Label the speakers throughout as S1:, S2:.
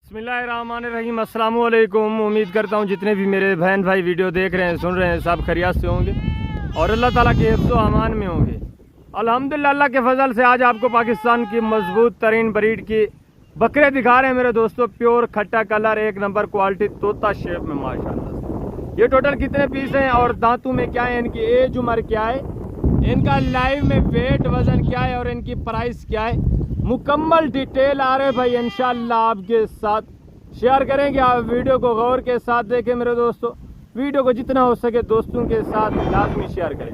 S1: बिस्मिल्लाहिर्रहमानिर्रहीम, अस्सलामु अलैकुम। उम्मीद करता हूँ जितने भी मेरे बहन भाई वीडियो देख रहे हैं, सुन रहे हैं, सब खैरियत से होंगे और अल्लाह ताला के हिफ्ज़ व अमान में होंगे। अल्हम्दुलिल्लाह, अल्लाह के फजल से आज आपको पाकिस्तान की मजबूत तरीन ब्रीड की बकरे दिखा रहे हैं मेरे दोस्तों। प्योर खट्टा कलर, एक नंबर क्वालिटी, तोता शेप में माशाल्लाह। ये टोटल कितने पीस हैं और दांतों में क्या है, इनकी एज उम्र क्या है, इनका लाइव में वेट वजन क्या है और इनकी प्राइस क्या है, मुकम्मल डिटेल आ रहे भाई इंशाल्लाह आपके साथ शेयर करेंगे। आप वीडियो को गौर के साथ देखें मेरे दोस्तों। वीडियो को जितना हो सके दोस्तों के साथ लाजमी शेयर करें।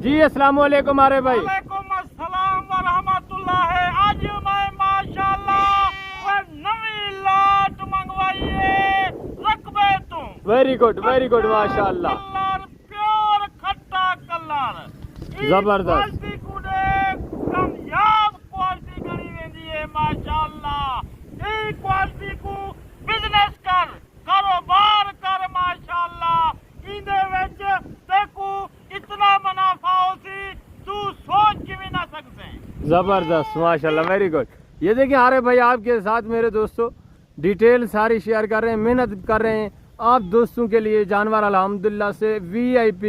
S1: जी अस्सलाम वालेकुम आरे भाई।
S2: वालेकुम अस्सलाम व रहमतुल्लाह। आज मैं माशाल्लाह नवी लाट मंगवाइए रकबे तुम।
S1: वेरी गुड माशाल्लाह,
S2: प्योर खट्टा कलर
S1: जबरदस्त
S2: कामयाब क्वालिटी गणी वेंदी है माशाल्लाह। ई क्वालिटी को बिजनेस कर, कारोबार कर माशाल्लाह। इंदे विच देखो इतना मुनाफा होसी तू सोच भी ना सकते।
S1: जबरदस्त माशाल्लाह, वेरी गुड। ये देखिए आरे भाई आपके साथ मेरे दोस्तों डिटेल सारी शेयर कर रहे हैं, मेहनत कर रहे हैं आप दोस्तों के लिए। जानवर अल्हम्दुलिल्लाह से VIP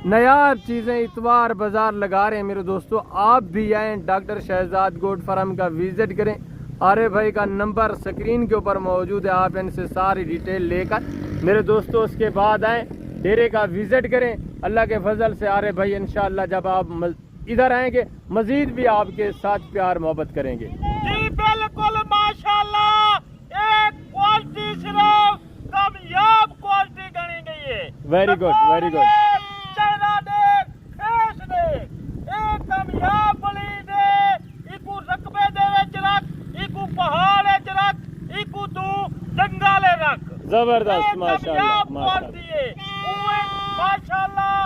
S1: नया चीज़ें इतवार बाजार लगा रहे हैं मेरे दोस्तों। आप भी आएँ, डॉक्टर शहजाद गोट फार्म का विजिट करें। आरे भाई का नंबर स्क्रीन के ऊपर मौजूद है, आप इनसे सारी डिटेल लेकर मेरे दोस्तों उसके बाद आएँ, डेरे का विजिट करें। अल्लाह के फजल से आरे भाई इंशाल्लाह जब आप इधर आएंगे मजीद भी आपके साथ प्यार मोहब्बत करेंगे।
S2: जी बिल्कुल माशाल्लाह। एक क्वालिटी सिर्फ कामयाब क्वालिटी गणी गई है।
S1: Very good.
S2: चेहरा देख, फेस देख, एक कामयाब बली दे। इकू रकबे दे विच रख, इकू पहाड़ विच रख, इकू तू जंगले रख।
S1: जबरदस्त माशाल्लाह
S2: क्वालिटी है माशाल्लाह।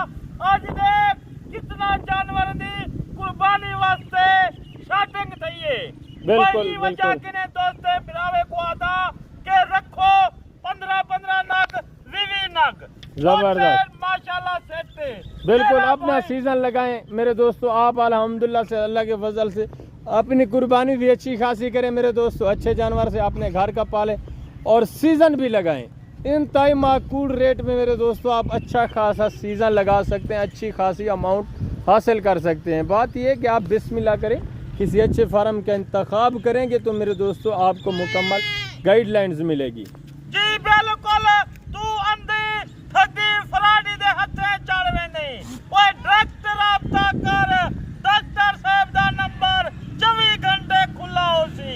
S2: आज देख कितना जानवर दी कुर्बानी वास्ते शॉटिंग थई है।
S1: बिल्कुल
S2: वजह किने दोस्ते बिरावे को आदा के रखो 15 नग 20 नग।
S1: जबरदस्त
S2: माशाल्लाह सेट है।
S1: बिल्कुल अपना सीजन लगाएं मेरे दोस्तों। आप अल्हम्दुलिल्लाह से अल्लाह के फजल से अपनी कुर्बानी भी अच्छी खासी करें मेरे दोस्तों। अच्छे जानवर से अपने घर का पालें और सीजन भी लगाएं इंतहाई माकूल रेट में मेरे दोस्तों। आप अच्छा खासा सीजन लगा सकते हैं, अच्छी खासी अमाउंट हासिल कर सकते हैं। बात यह है कि आप बिस्मिल्लाह करें, किसी अच्छे फार्म का इंतखाब करेंगे तो मेरे दोस्तों आपको मुकम्मल गाइडलाइंस मिलेगी।
S2: जी बिल्कुल। तू अंधी ठगी फराडी दे हथे चढ़ वेंदी। ओए डायरेक्ट राब्ता कर, डॉक्टर साहब दा नंबर 24 घंटे खुला होसी।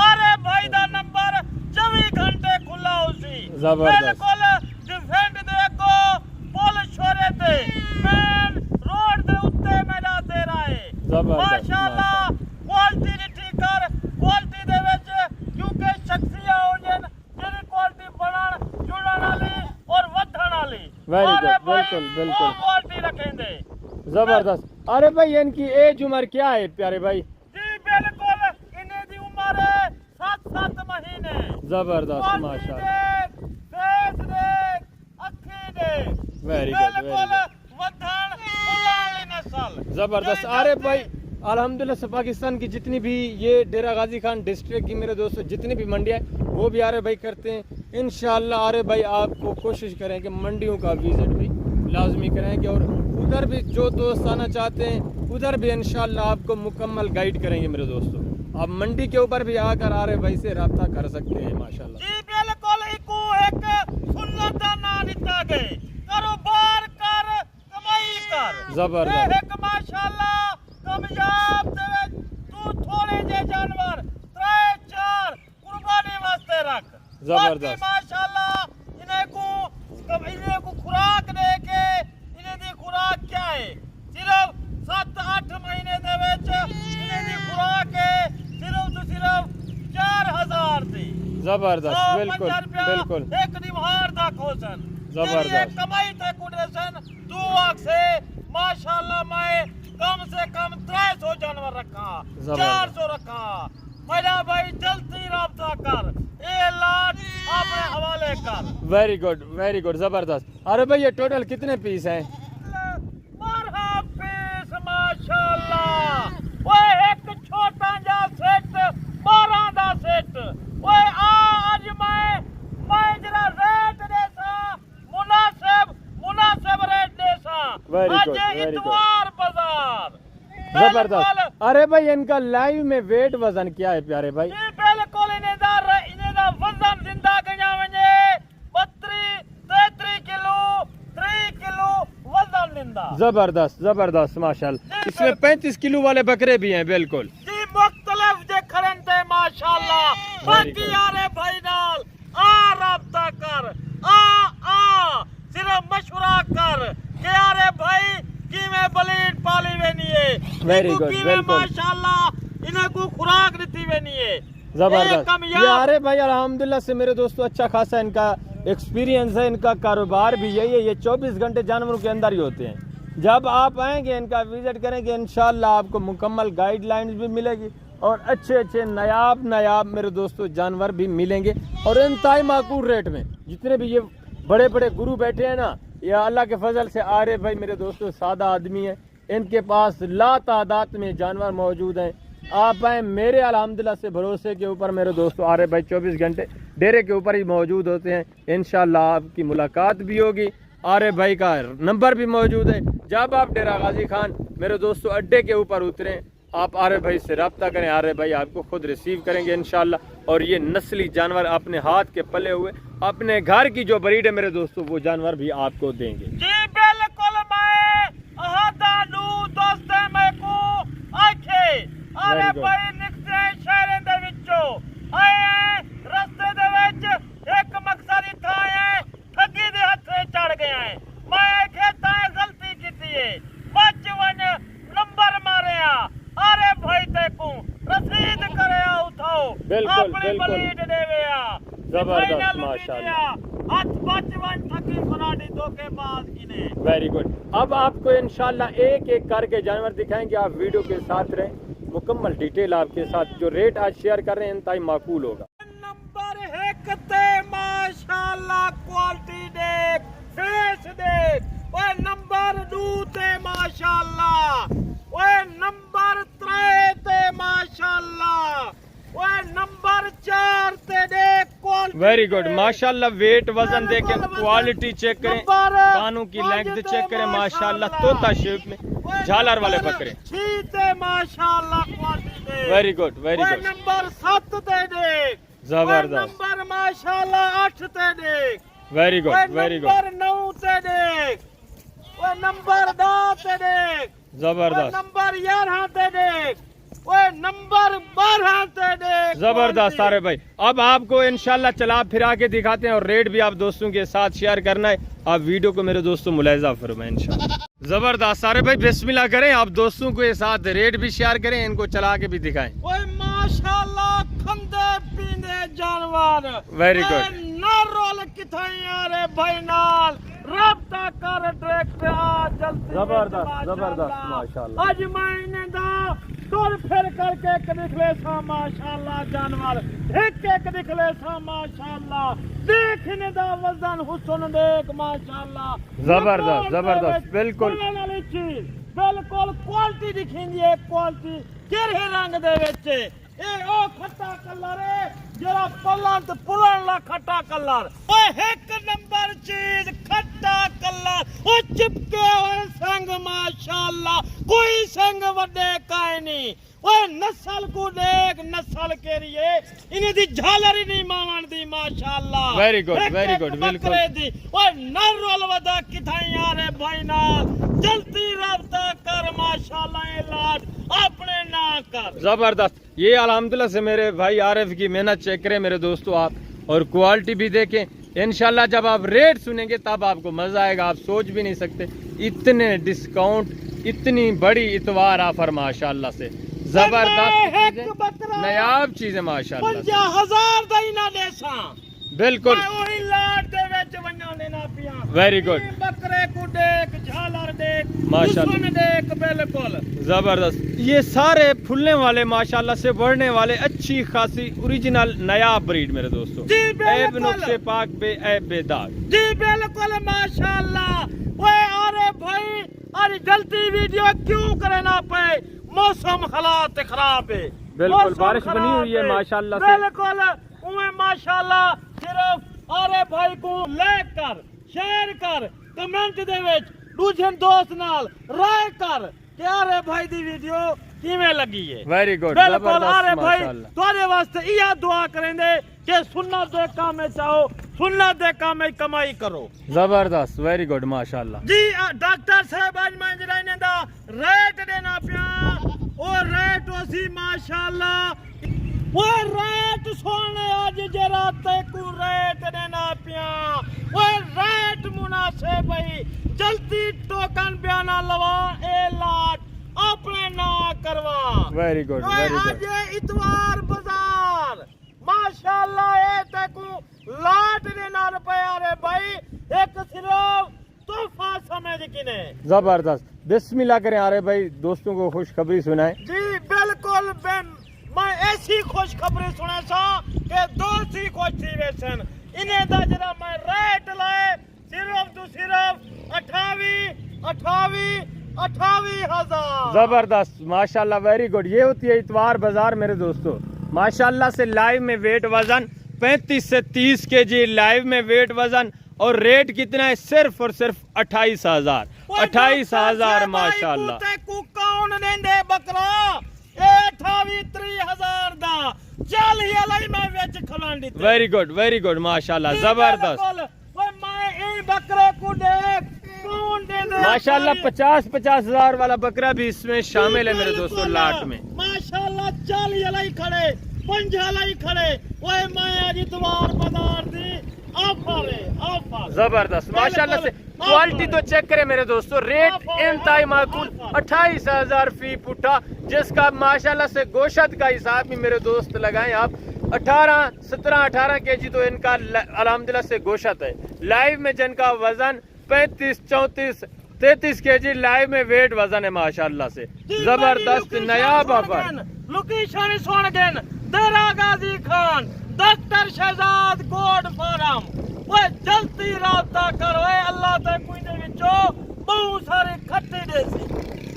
S2: अरे भाई दा नंबर 24 घंटे खुला होसी।
S1: जबरदस्त।
S2: बिल्कुल डिफेंड देखो पुल छोरे ते मेन रोड दे उत्ते मेरा तेरा है।
S1: जबरदस्त
S2: माशाल्लाह। क्वालिटी नहीं ठीक कर, क्वालिटी दे विच क्योंकि शख्सियत होजन जेडी क्वालिटी बनन जुड़न वाली और वधण वाली।
S1: वेरी गुड, बिल्कुल
S2: क्वालिटी रखेंगे।
S1: जबरदस्त। अरे भाई इनकी एज उम्र क्या है प्यारे भाई?
S2: जी बिल्कुल, इन्हें दी उम्र है 7 महीने।
S1: जबरदस्त माशाल्लाह,
S2: फेस देख, अखी देख,
S1: वेरी
S2: बिल्कुल
S1: गुड।
S2: वधण वाली नस्ल।
S1: जबरदस्त। अरे भाई अल्हम्दुलिल्लाह से पाकिस्तान की जितनी भी ये डेरा गाजी खान डिस्ट्रिक्ट की मेरे दोस्तों जितनी भी मंडियाँ वो भी आरे भाई करते हैं इंशाल्लाह। आरे भाई आपको कोशिश करें कि मंडियों का विजिट भी लाजमी करेंगे और उधर भी जो दोस्त आना चाहते हैं उधर भी इंशाल्लाह आपको मुकम्मल गाइड करेंगे मेरे दोस्तों। आप मंडी के ऊपर भी आकर आरे भाई से रब्ता कर सकते हैं माशाल्लाह।
S2: जी बिल्कुल। इको एक सुन्नत दा ना दिता गए, कारोबार कर, कमाई कर।
S1: जबरदस्त।
S2: एक माशाल्लाह कामयाब दे विच तू थोड़े जे जानवर 3-4 कुर्बानी वास्ते रख।
S1: जबरदस्त।
S2: माशाल्लाह। इन्हें को खुराक दे के, इन्हें दी खुराक क्या है, सिर्फ 7-8 महीने दे विच इन्हें दी खुराक है सिर्फ 4000 दी।
S1: जबरदस्त। बिल्कुल
S2: एक निवार दा खोसन।
S1: जबरदस्त।
S2: कमाई थे कुडसन 2 लाख से माशाल्लाह। मैं कम से कम 300 जानवर रखा, 400 रखा। मेरा भाई जल्दी राब्ता कर, ये लाट अपने हवाले कर।
S1: वेरी गुड जबरदस्त। अरे भाई ये टोटल कितने पीस हैं?
S2: मरहबा पीस माशाल्लाह। वो एक छोटा जा सेट 12 दा सेट। वो आज
S1: Very
S2: आज
S1: good, very good.
S2: इतवार बाजार
S1: जबरदस्त। अरे भाई इनका लाइव में वेट वजन क्या है प्यारे भाई?
S2: जी बिल्कुल इन्हें दा वजन जिंदा गया वने 32-33 किलो 3 किलो वजन जिंदा।
S1: जबरदस्त जबरदस्त माशाल्लाह। इसमें 35 किलो वाले बकरे भी हैं बिल्कुल।
S2: जी मुख्तलिफ जे खरन थे माशाल्लाह। बाकी यारे भाई नाल आ राब्ता कर आ सिर्फ मशवरा कर कि यारे भाई कि मैं बलीड पाली वेनी है।
S1: Very good, बिल्कुल।
S2: माशाल्लाह इन्हें को खुराक दी वेनी है।
S1: जबरदस्त। ये अरे भाई अल्हम्दुलिल्लाह से मेरे दोस्तों अच्छा खासा इनका एक्सपीरियंस है, इनका कारोबार भी यही है। ये 24 घंटे जानवरों के अंदर ही होते हैं। जब आप आएंगे इनका विजिट करेंगे इंशाल्लाह आपको मुकम्मल गाइडलाइंस भी मिलेगी और अच्छे अच्छे नायाब मेरे दोस्तों जानवर भी मिलेंगे और इंतहाई माकूल रेट में। जितने भी ये बड़े बड़े गुरु बैठे हैं ना, ये अल्लाह के फजल से आ रहे भाई मेरे दोस्तों सादा आदमी है। इनके पास ला तादाद में जानवर मौजूद हैं। आप आए मेरे अल्हम्दुलिल्लाह से भरोसे के ऊपर मेरे दोस्तों आ रहे भाई 24 घंटे डेरे के ऊपर ही मौजूद होते हैं। इंशाल्लाह आपकी मुलाकात भी होगी। आरे भाई का नंबर भी मौजूद है। जब आप डेरा गाजी खान मेरे दोस्तों अड्डे के ऊपर उतरें, आप आरे भाई से रब्ता करें। आरे भाई आपको खुद रिसीव करेंगे इंशाल्लाह। और ये नस्ली जानवर अपने हाथ के पले हुए अपने घर की जो ब्रीड है मेरे दोस्तों वो जानवर भी आपको देंगे।
S2: जी बिल्कुल मैं अहादानू दोस्ते मैं को आखे अरे भाई निकले शहर दे विचों आए रस्ते दे विच एक मकसद था है ठगी दे हथे चढ़ गया है। मैं कहता है गलती की है बचवन नंबर मारिया अरे भाई देखो रसीद करे उठाओ अपनी बलीड देवेया
S1: जबरदस्त माशाल्लाह।
S2: हाथ बचवन ठगी फराडी धोखेबाज किने।
S1: Very good. अब आपको इंशाल्लाह एक एक करके जानवर दिखाएंगे। आप वीडियो के साथ रहें, मुकम्मल डिटेल आपके साथ। जो रेट आज शेयर कर रहे हैं इंतहाई माकूल होगा।
S2: नंबर है कते माशाल्लाह क्वालिटी देख फेस देख ओए नंबर 2 ते माशाल्लाह ओए नंबर 3 ते माशाल्लाह ओए नंबर 4 ते देख क्वालिटी।
S1: वेरी गुड माशाल्लाह। वेट वजन देखें, क्वालिटी चेक करें, कानों की लेंथ चेक करें माशाल्लाह। तोता शेप में झालर वाले बकरे
S2: माशाल्लाह quality.
S1: Very good very good.
S2: Number 7 ते देख
S1: जबरदस्त।
S2: नंबर माशाल्लाह 8 ते देख
S1: very good very good.
S2: Number 9 ते देख ओए नंबर 10 ते देख
S1: जबरदस्त।
S2: नंबर 11 ते देख ओए नंबर 12 ते देख।
S1: जबरदस्त। सारे भाई अब आपको इंशाल्लाह चला फिरा के दिखाते हैं और रेट भी आप दोस्तों के साथ शेयर करना है। आप वीडियो को मेरे दोस्तों मुलाहिजा फरमाएं इंशाल्लाह। जबरदस्त। सारे भाई बिस्मिल्लाह करें, आप दोस्तों के साथ रेट भी शेयर करें, इनको चला के भी दिखाएं।
S2: ओए माशाल्लाह खंदे पीने जानवर।
S1: Very good.
S2: ना रोल किथाई रे भाई नाल रब्ता कर डायरेक्ट आ जल्दी।
S1: जबरदस्त जबरदस्त माशाल्लाह।
S2: आज महीने दा टुर फिर करके एक निकले सा माशाल्लाह जानवर एक निकले सा माशाल्लाह। देखने दा वजन हुस्न देख माशाल्लाह।
S1: जबरदस्त जबरदस्त बिल्कुल
S2: बिल्कुल क्वालिटी दिखेंदी है। क्वालिटी किरहे रंग दे विच ए ओ खट्टा कलर है जरा पलन ते पुलन ला खट्टा कलर। ओए एक नंबर चीज खट्टा कलर ओ चिपके हुए संग माशाल्लाह। कोई संग वड्डे काए नहीं। ओए नस्ल को देख नस्ल के लिए इन्हें दी झालर ही नहीं मावन दी माशाल्लाह।
S1: वेरी गुड बिल्कुल।
S2: ओए नर रोल वदा किथाई यारे भाई नाल जल्दी रब्ता कर माशाल्लाह। ए लाड अपने ना कर।
S1: जबरदस्त। ये अल्हम्दुलिल्लाह से मेरे भाई आरिफ की मेहनत चेक करें मेरे दोस्तों आप, और क्वालिटी भी देखें। इंशाल्लाह जब आप रेट सुनेंगे तब आपको मजा आएगा। आप सोच भी नहीं सकते इतने डिस्काउंट, इतनी बड़ी इतवार ऑफर माशाल्लाह से। जबरदस्त नायाब चीज है माशाल्लाह।
S2: 50,000 दा इना देसा
S1: बिल्कुल।
S2: ओही लाड दे विच वन्ना लेना पिया।
S1: Very good.
S2: बकरे को देख झालर देख
S1: माशाल्लाह
S2: सुन देख बिल्कुल
S1: जबरदस्त। ये सारे फुलने वाले माशाल्लाह से बढ़ने वाले अच्छी खासी ओरिजिनल नया ब्रीड मेरे दोस्तों। ऐब नुक्से पाक बे ऐब बेदाग।
S2: जी बिल्कुल माशाल्लाह। ओए अरे भाई अरे जल्दी वीडियो क्यों करे ना पे मौसम हालात खराब है।
S1: बिल्कुल बारिश बनी हुई है माशाल्लाह से।
S2: बिल्कुल उमे माशाल्लाह। सिर्फ अरे भाई को लाइक कर शेयर कर कमेंट दे विच दूजे दोस्त नाल राय कर कि अरे भाई दी वीडियो किवें लगी है।
S1: वेरी गुड,
S2: बिल्कुल अरे
S1: जबरदस्त
S2: भाई
S1: माशाल्लाह।
S2: तुम्हारे वास्ते यह दुआ करेंगे कि सुन्नत दे काम में चाहो, सुन्नत दे काम में कमाई करो।
S1: जबरदस्त, वेरी गुड माशाल्लाह
S2: जी डॉक्टर साहब आज मैं जरा इन्हें दा रेट देना पिया और रेट उसी माशाल्लाह वो रेट सोने आज जरा तेकू रेट देना पिया वो रेट मुनासिब भाई जल्दी टोकन बयाना लवा ए लाट अपने ना करवा।
S1: वेरी गुड, वेरी
S2: आज
S1: गुड।
S2: ये इतवार बाजार माशाल्लाह ए तेकू लाट देना रुपया रे भाई एक सिर्फ तोहफा समझ किने।
S1: जबरदस्त, बिस्मिल्लाह करें आ रहे भाई, दोस्तों को खुशखबरी सुनाए।
S2: जी बिल्कुल मैं ऐसी खुशखबरी सुने सा कि दोस्त ही खुश थी वैसन इन्हें दा जरा मैं रेट लाए सिर्फ तो सिर्फ 28,000।
S1: जबरदस्त माशाल्लाह, वेरी गुड। ये होती है इतवार बाजार मेरे दोस्तों। माशाल्लाह से लाइव में वेट वजन 35 से 30 केजी लाइव में वेट वजन और रेट कितना है? सिर्फ और सिर्फ 28,000। 28,000 माशाल्लाह।
S2: कौन देंदे बकरा 28,000 दा चल ही अलाई मैं वेच खलांडी।
S1: वेरी गुड, वेरी गुड माशाल्लाह, जबरदस्त
S2: मैं ए बकरे को देख कौन देंदे
S1: माशाल्लाह। 50,000 वाला बकरा भी इसमें शामिल है मेरे दोस्तों लाट में।
S2: माशाल्लाह 40 अलाई खड़े 5 अलाई खड़े ओए मैं आज इतवार बाजार दी ऑफर है ऑफर।
S1: जबरदस्त माशाल्लाह से क्वालिटी तो चेक करें मेरे दोस्तों। रेट इंतहाई माकूल 28,000 फी पुट्ठा, जिसका माशाल्लाह से गोशत का हिसाब भी मेरे दोस्त लगाएं आप 17-18 केजी तो इनका अल्हम्दुलिल्लाह से गोशत है। लाइव में जिनका वजन 35, 34, 33 केजी लाइव में वेट वजन है माशाल्लाह से। जबरदस्त नायाब ऑफर।
S2: लोकेशन सुन गन देरा गाजी खान डॉक्टर शहजाद गोड फार्म वो जल्दी राब्ता करो अल्लाह ते कोई दे विचो बहुत सारे खट्टे देसी।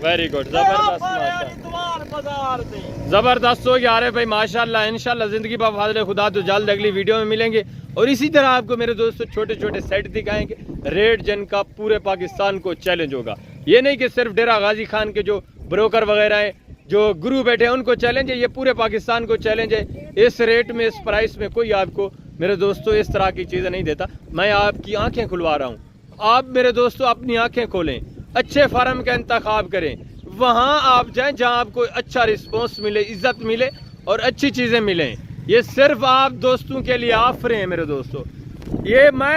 S1: वेरी गुड, जबरदस्त माशाल्लाह,
S2: इतवार बाजार दे
S1: जबरदस्त हो गया। अरे भाई माशाल्लाह, इंशाल्लाह जिंदगी बा फाज़िल खुदा तो जल्द अगली वीडियो में मिलेंगे और इसी तरह आपको मेरे दोस्तों छोटे छोटे सेट दिखाएंगे रेट जिनका पूरे पाकिस्तान को चैलेंज होगा। ये नहीं कि सिर्फ डेरा गाजी खान के जो ब्रोकर वगैरह है जो गुरु बैठे हैं उनको चैलेंज है, ये पूरे पाकिस्तान को चैलेंज है। इस रेट में, इस प्राइस में कोई आपको मेरे दोस्तों इस तरह की चीज़ें नहीं देता। मैं आपकी आंखें खुलवा रहा हूँ। आप मेरे दोस्तों अपनी आंखें खोलें, अच्छे फार्म का इंतखाब करें, वहाँ आप जाएं जहाँ आपको अच्छा रिस्पॉन्स मिले, इज्जत मिले और अच्छी चीज़ें मिलें। ये सिर्फ आप दोस्तों के लिए ऑफर हैं मेरे दोस्तों। ये मैं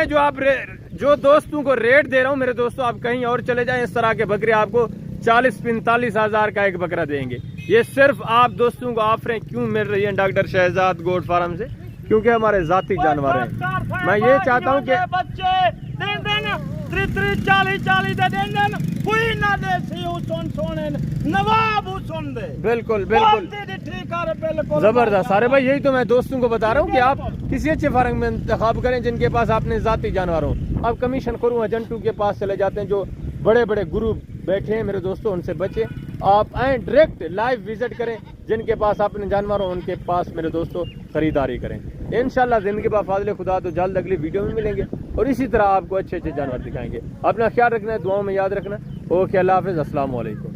S1: जो दोस्तों को रेट दे रहा हूँ मेरे दोस्तों, आप कहीं और चले जाएं, इस तरह के बकरे आपको 40-45 हजार का एक बकरा देंगे। ये सिर्फ आप दोस्तों को ऑफरें क्यों मिल रही है डॉक्टर शहजाद गोट फार्म से? क्योंकि हमारे जाती जानवर हैं। मैं ये चाहता हूँ कि
S2: बच्चे दे देना 30-40 दे देना कोई ना दे सोने नवाब सुन दे।
S1: बिल्कुल बिल्कुल जबरदस्त। अरे भाई यही तो मैं दोस्तों को बता रहा हूँ कि आप किसी अच्छे फार्म में इंतखाब करें जिनके पास आपने जाती जानवर हो। आप कमीशन खोरू एजेंटों के पास चले जाते हैं, जो बड़े बड़े गुरु बैठे हैं मेरे दोस्तों, उनसे बचे। आप आए डायरेक्ट लाइव विजिट करें, जिनके पास अपने जानवर हो उनके पास मेरे दोस्तों खरीदारी करें। इंशाल्लाह जिंदगी बा फाज़िल खुदा तो जल्द अगली वीडियो में मिलेंगे और इसी तरह आपको अच्छे अच्छे जानवर दिखाएंगे। अपना ख्याल रखना है, दुआओं में याद रखना। ओके, अल्लाह हाफ़िज़, अस्सलाम वालेकुम।